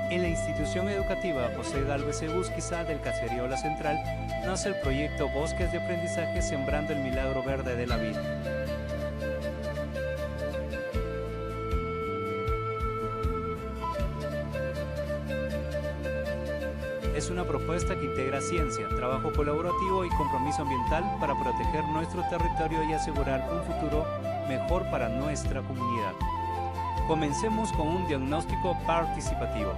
En la institución educativa José Gálvez Egusquiza del Caserío La Central nace el proyecto Bosques de Aprendizaje Sembrando el Milagro Verde de la Vida. Es una propuesta que integra ciencia, trabajo colaborativo y compromiso ambiental para proteger nuestro territorio y asegurar un futuro mejor para nuestra comunidad. Comencemos con un diagnóstico participativo.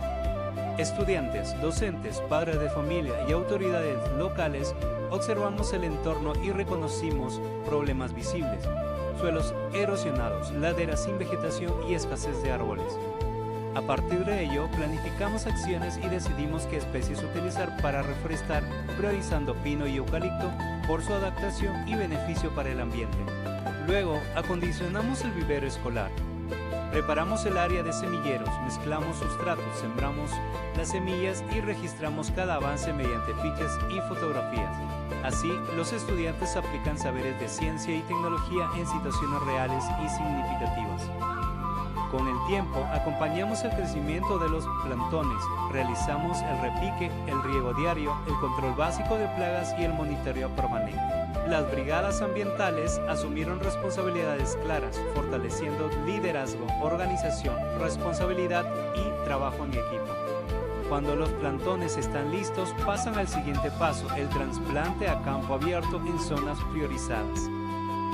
Estudiantes, docentes, padres de familia y autoridades locales observamos el entorno y reconocimos problemas visibles: suelos erosionados, laderas sin vegetación y escasez de árboles. A partir de ello, planificamos acciones y decidimos qué especies utilizar para reforestar, priorizando pino y eucalipto por su adaptación y beneficio para el ambiente. Luego, acondicionamos el vivero escolar. Preparamos el área de semilleros, mezclamos sustratos, sembramos las semillas y registramos cada avance mediante fichas y fotografías. Así, los estudiantes aplican saberes de ciencia y tecnología en situaciones reales y significativas. Con el tiempo, acompañamos el crecimiento de los plantones, realizamos el repique, el riego diario, el control básico de plagas y el monitoreo permanente. Las brigadas ambientales asumieron responsabilidades claras, fortaleciendo liderazgo, organización, responsabilidad y trabajo en equipo. Cuando los plantones están listos, pasan al siguiente paso, el trasplante a campo abierto en zonas priorizadas.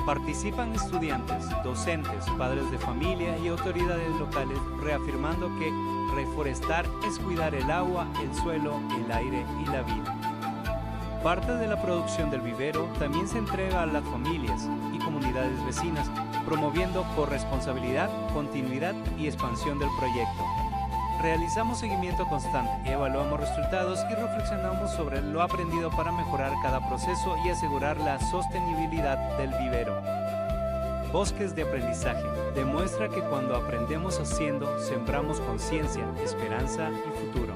Participan estudiantes, docentes, padres de familia y autoridades locales, reafirmando que reforestar es cuidar el agua, el suelo, el aire y la vida. Parte de la producción del vivero también se entrega a las familias y comunidades vecinas, promoviendo corresponsabilidad, continuidad y expansión del proyecto. Realizamos seguimiento constante, evaluamos resultados y reflexionamos sobre lo aprendido para mejorar cada proceso y asegurar la sostenibilidad del vivero. Bosques de aprendizaje. Demuestra que cuando aprendemos haciendo, sembramos conciencia, esperanza y futuro.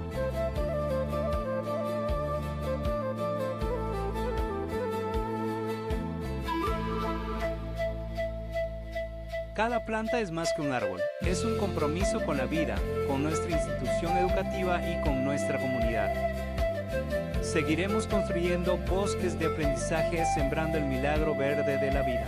Cada planta es más que un árbol, es un compromiso con la vida, con nuestra institución educativa y con nuestra comunidad. Seguiremos construyendo bosques de aprendizaje sembrando el milagro verde de la vida.